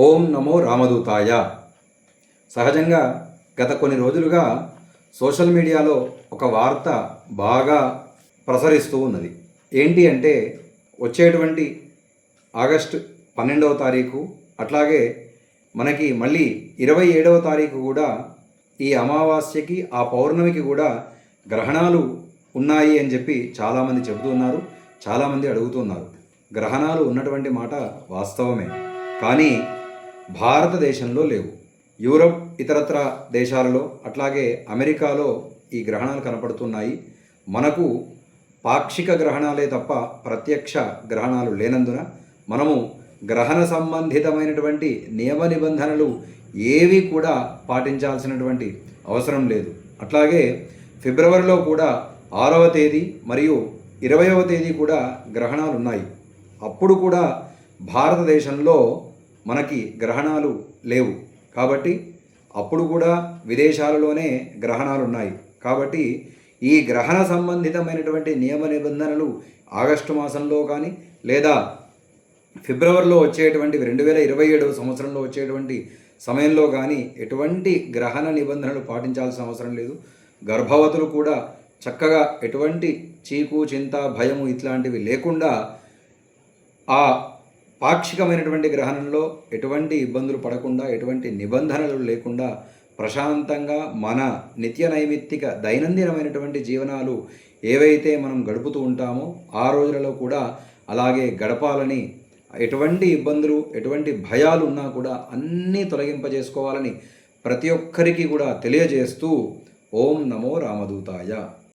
ఓం నమో రామదూతాయ. సహజంగా గత కొన్ని రోజులుగా సోషల్ మీడియాలో ఒక వార్త బాగా ప్రసరిస్తూ ఉన్నది. ఏంటి అంటే వచ్చేటువంటి ఆగస్టు 12వ తారీఖు అట్లాగే మనకి మళ్ళీ 27వ తారీఖు కూడా ఈ అమావాస్యకి ఆ పౌర్ణమికి కూడా గ్రహణాలు ఉన్నాయి అని చెప్పి చాలామంది చెబుతున్నారు, చాలామంది అడుగుతున్నారు. గ్రహణాలు ఉన్నటువంటి మాట వాస్తవమే, కానీ భారతదేశంలో లేవు. యూరప్ ఇతరత్ర దేశాలలో అట్లాగే అమెరికాలో ఈ గ్రహణాలు కనపడుతున్నాయి. మనకు పాక్షిక గ్రహణాలే తప్ప ప్రత్యక్ష గ్రహణాలు లేనందున మనము గ్రహణ సంబంధితమైనటువంటి నియమ నిబంధనలు ఏవి కూడా పాటించాల్సినటువంటి అవసరం లేదు. అట్లాగే ఫిబ్రవరిలో కూడా 6వ తేదీ మరియు 20వ తేదీ కూడా గ్రహణాలు ఉన్నాయి. అప్పుడు కూడా భారతదేశంలో మనకి గ్రహణాలు లేవు. కాబట్టి అప్పుడు కూడా విదేశాలలోనే గ్రహణాలు ఉన్నాయి. కాబట్టి ఈ గ్రహణ సంబంధితమైనటువంటి నియమ నిబంధనలు ఆగస్టు మాసంలో కానీ లేదా ఫిబ్రవరిలో వచ్చేటువంటి 2027 సంవత్సరంలో వచ్చేటువంటి సమయంలో కానీ ఎటువంటి గ్రహణ నిబంధనలు పాటించాల్సిన అవసరం లేదు. గర్భవతులు కూడా చక్కగా ఎటువంటి చీకు చింత భయము ఇట్లాంటివి లేకుండా ఆ పాక్షికమైనటువంటి గ్రహణంలో ఎటువంటి ఇబ్బందులు పడకుండా ఎటువంటి నిబంధనలు లేకుండా ప్రశాంతంగా మన నిత్య నైమిత్తిక దైనందినమైనటువంటి జీవనాలు ఏవైతే మనం గడుపుతూ ఉంటామో ఆ రోజులలో కూడా అలాగే గడపాలని, ఎటువంటి ఇబ్బందులు ఎటువంటి భయాలు ఉన్నా కూడా అన్నీ తొలగింపజేసుకోవాలని ప్రతి ఒక్కరికి కూడా తెలియజేస్తూ ఓం నమో రామదూతాయ.